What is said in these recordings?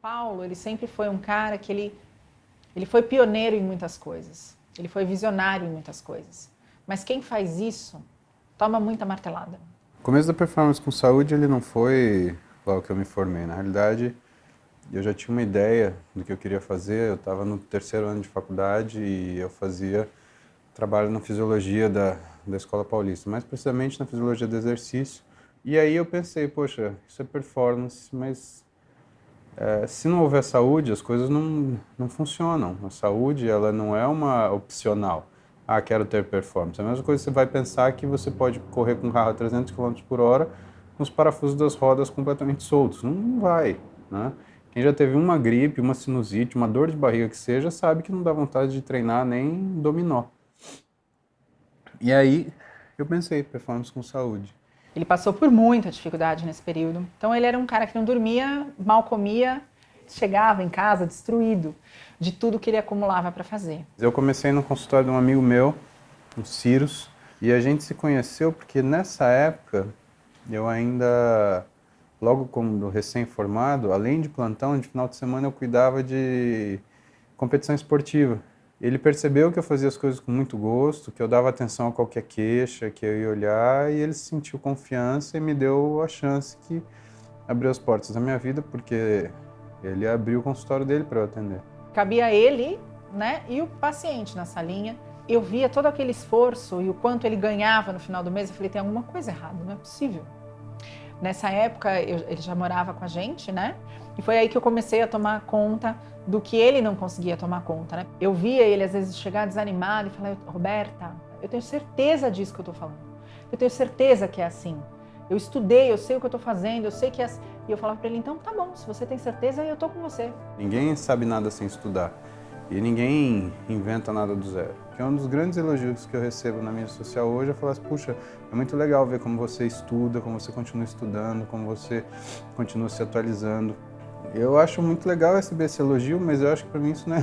Paulo, ele sempre foi um cara que ele foi pioneiro em muitas coisas. Ele foi visionário em muitas coisas. Mas quem faz isso, toma muita martelada. O começo da Performance com Saúde, ele não foi logo que eu me formei. Na realidade, eu já tinha uma ideia do que eu queria fazer. Eu estava no 3º ano de faculdade e eu fazia trabalho na fisiologia da Escola Paulista, mais precisamente na fisiologia do exercício. E aí eu pensei, poxa, isso é performance, mas se não houver saúde, as coisas não funcionam. A saúde, ela não é uma opcional. Ah, quero ter performance. A mesma coisa que você vai pensar que você pode correr com um carro a 300 km por hora com os parafusos das rodas completamente soltos. Não vai, né? Quem já teve uma gripe, uma sinusite, uma dor de barriga que seja, sabe que não dá vontade de treinar nem dominó. E aí eu pensei, performance com saúde. Ele passou por muita dificuldade nesse período. Então ele era um cara que não dormia, mal comia, chegava em casa destruído de tudo que ele acumulava para fazer. Eu comecei no consultório de um amigo meu, o Cirus, e a gente se conheceu porque nessa época eu ainda, logo como recém-formado, além de plantão, de final de semana eu cuidava de competição esportiva. Ele percebeu que eu fazia as coisas com muito gosto, que eu dava atenção a qualquer queixa, que eu ia olhar, e ele sentiu confiança e me deu a chance que abriu as portas da minha vida, porque ele abriu o consultório dele para eu atender. Cabia ele, né, e o paciente na salinha. Eu via todo aquele esforço e o quanto ele ganhava no final do mês. Eu falei, tem alguma coisa errada, não é possível. Nessa época, ele já morava com a gente, né? E foi aí que eu comecei a tomar conta do que ele não conseguia tomar conta, né? Eu via ele, às vezes, chegar desanimado e falar, Roberta, eu tenho certeza disso que eu tô falando. Eu tenho certeza que é assim. Eu estudei, eu sei o que eu tô fazendo, eu sei que é assim. E eu falava para ele, então tá bom, se você tem certeza, eu tô com você. Ninguém sabe nada sem estudar. E ninguém inventa nada do zero. Que é um dos grandes elogios que eu recebo na mídia social hoje, é falar assim, puxa, é muito legal ver como você estuda, como você continua estudando, como você continua se atualizando. Eu acho muito legal receber esse elogio, mas eu acho que para mim isso não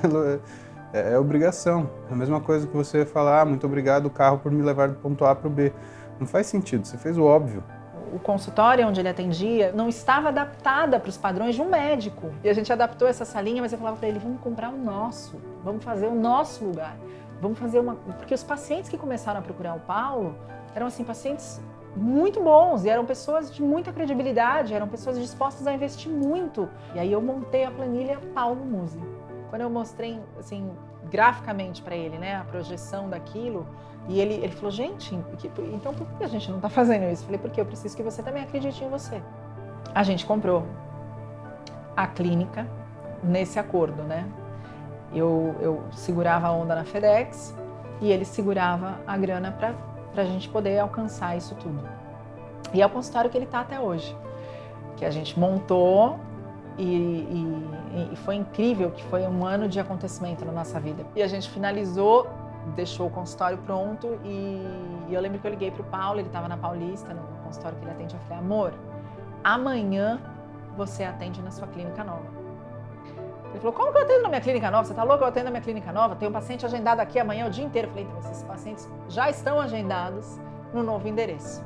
é obrigação. É a mesma coisa que você falar, muito obrigado, carro, por me levar do ponto A para o B. Não faz sentido, você fez o óbvio. O consultório onde ele atendia não estava adaptada para os padrões de um médico. E a gente adaptou essa salinha, mas eu falava para ele, vamos comprar o nosso, vamos fazer o nosso lugar. Vamos fazer uma... Porque os pacientes que começaram a procurar o Paulo eram assim, pacientes muito bons e eram pessoas de muita credibilidade, eram pessoas dispostas a investir muito. E aí eu montei a planilha Paulo Musi. Quando eu mostrei, assim, graficamente para ele, né, a projeção daquilo, e ele falou, gente, então por que a gente não está fazendo isso? Eu falei, porque eu preciso que você também acredite em você. A gente comprou a clínica nesse acordo, né? Eu segurava a onda na FedEx e ele segurava a grana para a gente poder alcançar isso tudo. E é o consultório que ele está até hoje, que a gente montou e foi incrível, que foi um ano de acontecimento na nossa vida. E a gente finalizou, deixou o consultório pronto e eu lembro que eu liguei para o Paulo, ele estava na Paulista, no consultório que ele atende, eu falei, amor, amanhã você atende na sua clínica nova. Ele falou, como que eu atendo na minha clínica nova? Você tá louco? Eu atendo na minha clínica nova? Tem um paciente agendado aqui amanhã o dia inteiro. Eu falei, então esses pacientes já estão agendados no novo endereço.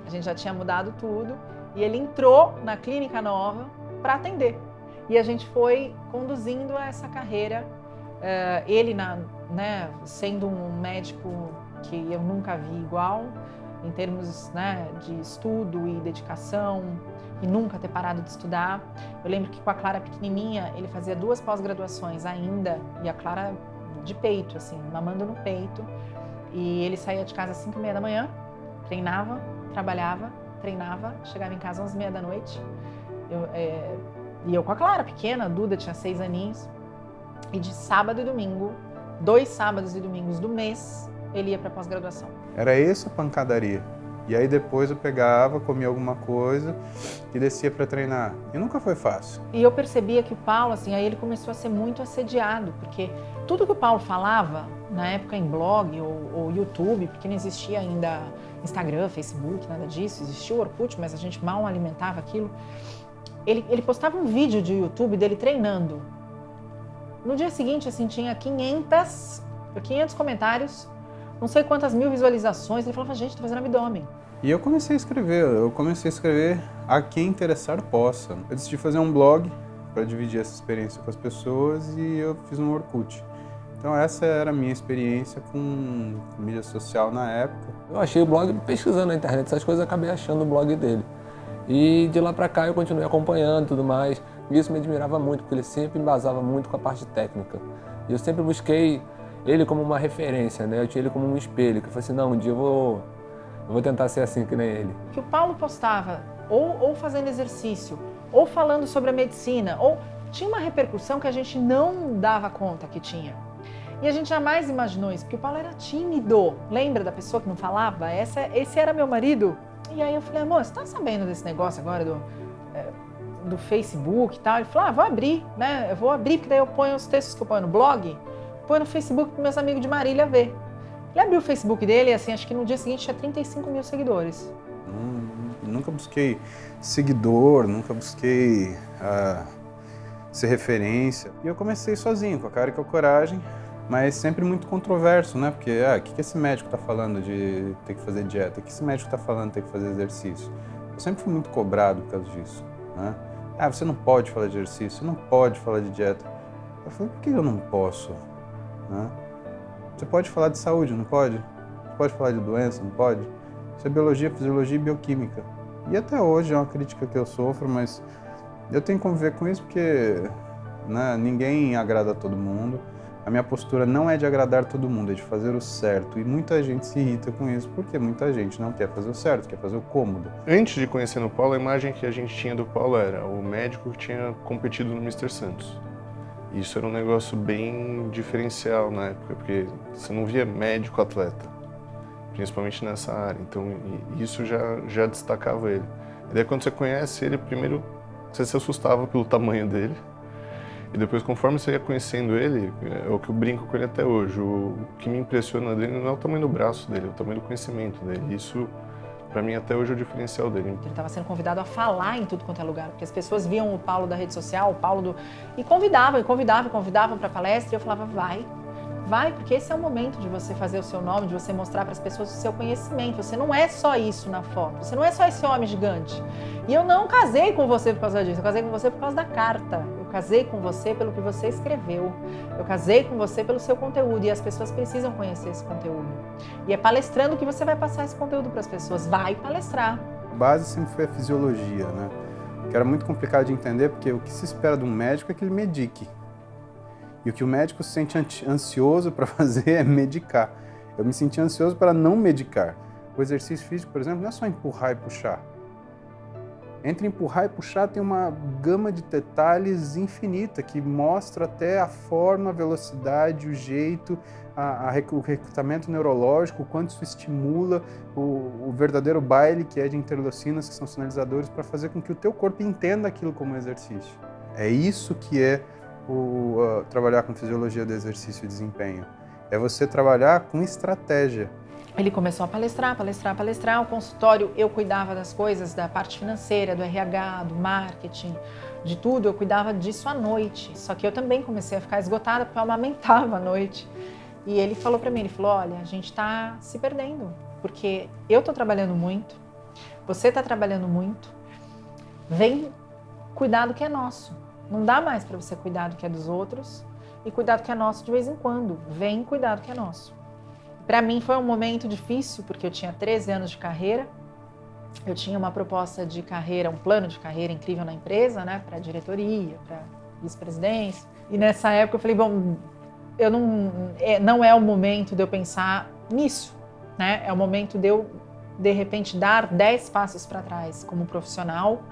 A gente já tinha mudado tudo e ele entrou na clínica nova para atender. E a gente foi conduzindo essa carreira, ele né, sendo um médico que eu nunca vi igual, em termos, né, de estudo e dedicação, e nunca ter parado de estudar. Eu lembro que com a Clara pequenininha, ele fazia 2 pós-graduações ainda, e a Clara de peito, assim, mamando no peito. E ele saía de casa às 5h30 da manhã, treinava, trabalhava, treinava, chegava em casa às 11h30 da noite. E eu com a Clara pequena, a Duda tinha 6 aninhos. E de sábado e domingo, 2 sábados e domingos do mês, ele ia para pós-graduação. Era essa a pancadaria. E aí depois eu pegava, comia alguma coisa e descia para treinar. E nunca foi fácil. E eu percebia que o Paulo, assim, aí ele começou a ser muito assediado, porque tudo que o Paulo falava, na época em blog ou YouTube, porque não existia ainda Instagram, Facebook, nada disso, existia o Orkut, mas a gente mal alimentava aquilo. Ele postava um vídeo de YouTube dele treinando. No dia seguinte, assim, tinha 500 comentários, não sei quantas mil visualizações. Ele falava, gente, tô fazendo abdômen. E eu comecei a escrever a quem interessar possa. Eu decidi fazer um blog para dividir essa experiência com as pessoas e eu fiz um Orkut. Então essa era a minha experiência com mídia social na época. Eu achei o blog, pesquisando na internet essas coisas, acabei achando o blog dele. E de lá para cá eu continuei acompanhando e tudo mais. E isso me admirava muito, porque ele sempre embasava muito com a parte técnica. E eu sempre busquei ele como uma referência, né? Eu tinha ele como um espelho, que eu falei assim, não, um dia eu vou tentar ser assim que nem ele. Que o Paulo postava, ou fazendo exercício, ou falando sobre a medicina, ou tinha uma repercussão que a gente não dava conta que tinha. E a gente jamais imaginou isso, porque o Paulo era tímido. Lembra da pessoa que não falava? Esse era meu marido. E aí eu falei, amor, você tá sabendo desse negócio agora do Facebook e tal? Ele falou, vou abrir, né? Eu vou abrir, porque daí eu ponho os textos que eu ponho no blog, ponho no Facebook para meus amigos de Marília ver. Ele abriu o Facebook dele e assim, acho que no dia seguinte tinha 35 mil seguidores. Nunca busquei seguidor, nunca busquei ser referência. E eu comecei sozinho, com a cara e com a coragem, mas sempre muito controverso, né? Porque, o que esse médico tá falando de ter que fazer dieta? O que esse médico tá falando de ter que fazer exercício? Eu sempre fui muito cobrado por causa disso, né? Você não pode falar de exercício, você não pode falar de dieta. Eu falei, por que eu não posso? Né? Você pode falar de saúde, não pode? Você pode falar de doença, não pode? Isso é biologia, fisiologia e bioquímica. E até hoje é uma crítica que eu sofro, mas eu tenho que conviver com isso porque, né, ninguém agrada a todo mundo. A minha postura não é de agradar todo mundo, é de fazer o certo. E muita gente se irrita com isso, porque muita gente não quer fazer o certo, quer fazer o cômodo. Antes de conhecer o Paulo, a imagem que a gente tinha do Paulo era o médico que tinha competido no Mr. Santos. Isso era um negócio bem diferencial na época, porque você não via médico atleta, principalmente nessa área. Então isso já destacava ele. E daí quando você conhece ele, primeiro você se assustava pelo tamanho dele. E depois, conforme você ia conhecendo ele, é o que eu brinco com ele até hoje, o que me impressiona dele não é o tamanho do braço dele, é o tamanho do conhecimento dele. Isso, pra mim, até hoje é o diferencial dele. Ele estava sendo convidado a falar em tudo quanto é lugar, porque as pessoas viam o Paulo da rede social, o Paulo do... E convidavam para palestra, e eu falava, vai, porque esse é o momento de você fazer o seu nome, de você mostrar para as pessoas o seu conhecimento. Você não é só isso na foto, você não é só esse homem gigante. E eu não casei com você por causa disso, eu casei com você por causa da carta. Eu casei com você pelo que você escreveu. Eu casei com você pelo seu conteúdo e as pessoas precisam conhecer esse conteúdo. E é palestrando que você vai passar esse conteúdo para as pessoas. Vai palestrar. A base sempre foi a fisiologia, né? Que era muito complicado de entender, porque o que se espera de um médico é que ele medique. E o que o médico se sente ansioso para fazer é medicar. Eu me senti ansioso para não medicar. O exercício físico, por exemplo, não é só empurrar e puxar. Entre empurrar e puxar tem uma gama de detalhes infinita que mostra até a forma, a velocidade, o jeito, o recrutamento neurológico, o quanto isso estimula o verdadeiro baile que é de interleucinas, que são sinalizadores, para fazer com que o teu corpo entenda aquilo como exercício. É isso que é trabalhar com fisiologia do exercício e desempenho. É você trabalhar com estratégia. Ele começou a palestrar, o consultório, eu cuidava das coisas, da parte financeira, do RH, do marketing, de tudo, eu cuidava disso à noite. Só que eu também comecei a ficar esgotada porque eu amamentava à noite. E ele falou para mim, ele falou, olha, a gente está se perdendo, porque eu estou trabalhando muito, você está trabalhando muito, vem cuidar do que é nosso. Não dá mais para você cuidar do que é dos outros e cuidar do que é nosso de vez em quando. Vem cuidar do que é nosso. Para mim foi um momento difícil, porque eu tinha 13 anos de carreira, eu tinha uma proposta de carreira, um plano de carreira incrível na empresa, né, para diretoria, para vice-presidência. E nessa época eu falei, bom, não é o momento de eu pensar nisso, né? É o momento de eu, de repente, dar 10 passos para trás como profissional,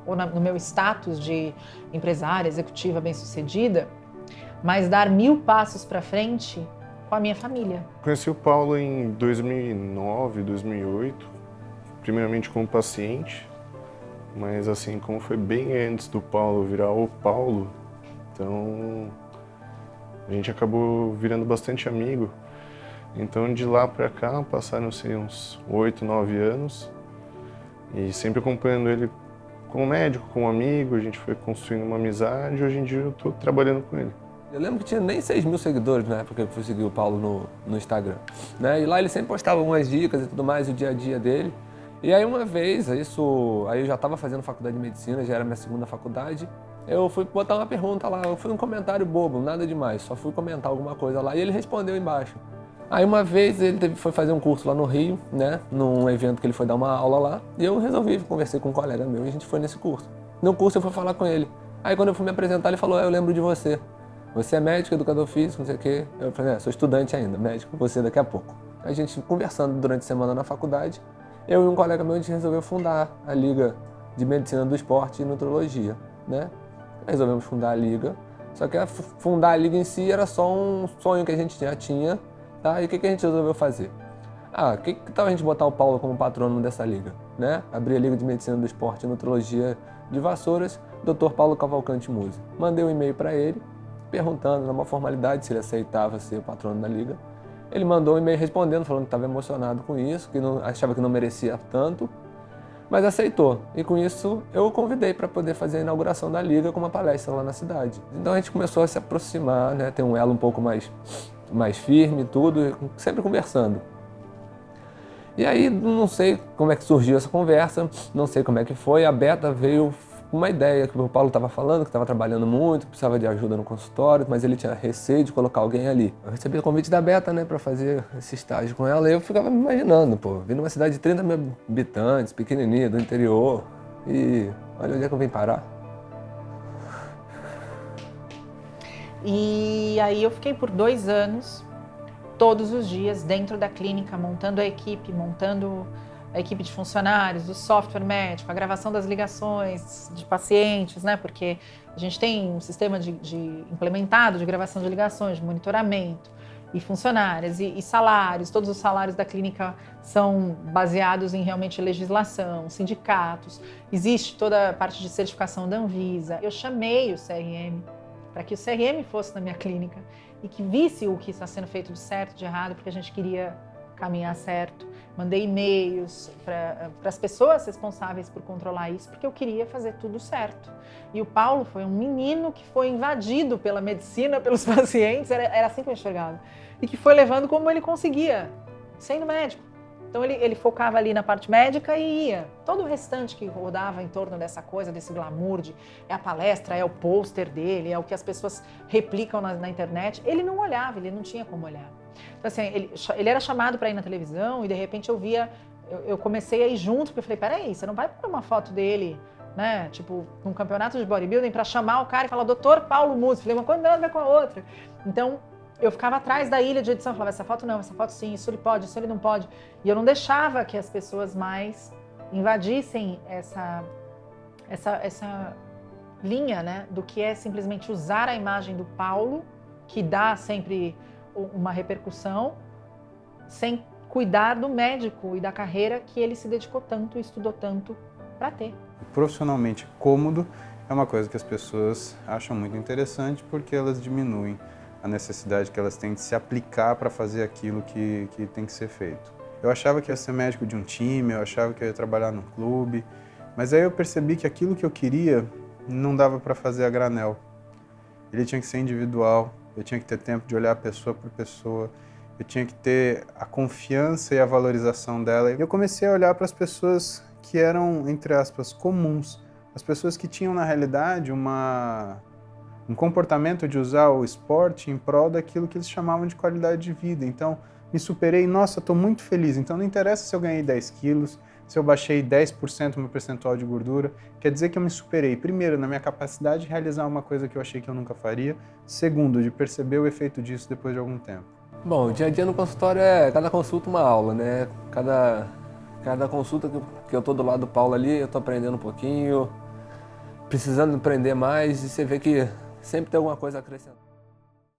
ou no meu status de empresária, executiva bem-sucedida, mas dar 1000 passos para frente com a minha família. Conheci o Paulo em 2009, 2008, primeiramente como paciente, mas assim, como foi bem antes do Paulo virar o Paulo, então a gente acabou virando bastante amigo. Então de lá para cá passaram-se uns 8, 9 anos e sempre acompanhando ele como médico, como amigo, a gente foi construindo uma amizade e hoje em dia eu estou trabalhando com ele. Eu lembro que tinha nem 6 mil seguidores na época que eu fui seguir o Paulo no Instagram, né? E lá ele sempre postava algumas dicas e tudo mais, o dia a dia dele. E aí uma vez, aí eu já estava fazendo faculdade de medicina, já era minha segunda faculdade, eu fui botar uma pergunta lá, eu fui um comentário bobo, nada demais, só fui comentar alguma coisa lá e ele respondeu embaixo. Aí uma vez ele foi fazer um curso lá no Rio, né, num evento que ele foi dar uma aula lá, e eu resolvi, conversei com um colega meu e a gente foi nesse curso. No curso eu fui falar com ele. Aí quando eu fui me apresentar ele falou, eu lembro de você. Você é médico, educador físico, não sei o quê. Eu falei, sou estudante ainda, médico, você daqui a pouco. A gente conversando durante a semana na faculdade, eu e um colega meu, a gente resolveu fundar a Liga de Medicina do Esporte e Nutrologia, né? Resolvemos fundar a Liga, só que fundar a Liga em si era só um sonho que a gente já tinha, tá? E o que a gente resolveu fazer? Que tal a gente botar o Paulo como patrono dessa Liga, né? Abrir a Liga de Medicina do Esporte e Nutrologia de Vassouras, Dr. Paulo Cavalcante Musi. Mandei um e-mail para ele, perguntando, numa formalidade, se ele aceitava ser o patrono da Liga. Ele mandou um e-mail respondendo, falando que estava emocionado com isso, que achava que não merecia tanto, mas aceitou. E com isso eu o convidei para poder fazer a inauguração da Liga com uma palestra lá na cidade. Então a gente começou a se aproximar, né, ter um elo um pouco mais firme, tudo, sempre conversando. E aí não sei como é que surgiu essa conversa, não sei como é que foi, a Beta veio uma ideia que o Paulo estava falando, que estava trabalhando muito, precisava de ajuda no consultório, mas ele tinha receio de colocar alguém ali. Eu recebi o convite da Beta, né, para fazer esse estágio com ela, e eu ficava me imaginando, vim numa cidade de 30 mil habitantes, pequenininha, do interior, e olha onde é que eu vim parar. E aí eu fiquei por 2 anos, todos os dias, dentro da clínica, montando a equipe de funcionários, do software médico, a gravação das ligações de pacientes, né? Porque a gente tem um sistema implementado de gravação de ligações, de monitoramento, e funcionários, e salários. Todos os salários da clínica são baseados em realmente legislação, sindicatos. Existe toda a parte de certificação da Anvisa. Eu chamei o CRM para que o CRM fosse na minha clínica e que visse o que está sendo feito de certo, de errado, porque a gente queria caminhar certo. Mandei e-mails para as pessoas responsáveis por controlar isso, porque eu queria fazer tudo certo. E o Paulo foi um menino que foi invadido pela medicina, pelos pacientes, era assim que eu enxergava, e que foi levando como ele conseguia, sendo médico. Então ele focava ali na parte médica e ia. Todo o restante que rodava em torno dessa coisa, desse glamour, é a palestra, é o pôster dele, é o que as pessoas replicam na internet, ele não olhava, ele não tinha como olhar. Então assim, ele era chamado para ir na televisão e de repente eu comecei a ir junto, porque eu falei, peraí, você não vai pôr uma foto dele, né, tipo, num campeonato de bodybuilding para chamar o cara e falar, Dr. Paulo Musi. Falei, uma coisa não tem nada a ver com a outra. Então, eu ficava atrás da ilha de edição, falava, essa foto não, essa foto sim, isso ele pode, isso ele não pode. E eu não deixava que as pessoas mais invadissem essa linha, né, do que é simplesmente usar a imagem do Paulo, que dá sempre uma repercussão, sem cuidar do médico e da carreira que ele se dedicou tanto e estudou tanto para ter. Profissionalmente cômodo é uma coisa que as pessoas acham muito interessante porque elas diminuem a necessidade que elas têm de se aplicar para fazer aquilo que tem que ser feito. Eu achava que ia ser médico de um time, eu achava que eu ia trabalhar num clube, mas aí eu percebi que aquilo que eu queria não dava para fazer a granel. Ele tinha que ser individual, eu tinha que ter tempo de olhar pessoa por pessoa, eu tinha que ter a confiança e a valorização dela. E eu comecei a olhar para as pessoas que eram, entre aspas, comuns, as pessoas que tinham, na realidade, um comportamento de usar o esporte em prol daquilo que eles chamavam de qualidade de vida. Então, me superei, nossa, estou muito feliz. Então, não interessa se eu ganhei 10 quilos, se eu baixei 10% no meu percentual de gordura, quer dizer que eu me superei, primeiro, na minha capacidade de realizar uma coisa que eu achei que eu nunca faria, segundo, de perceber o efeito disso depois de algum tempo. Bom, o dia a dia no consultório cada consulta uma aula, né? Cada consulta que eu estou do lado do Paulo ali, eu estou aprendendo um pouquinho, precisando aprender mais, e você vê que sempre tem alguma coisa a acrescentar.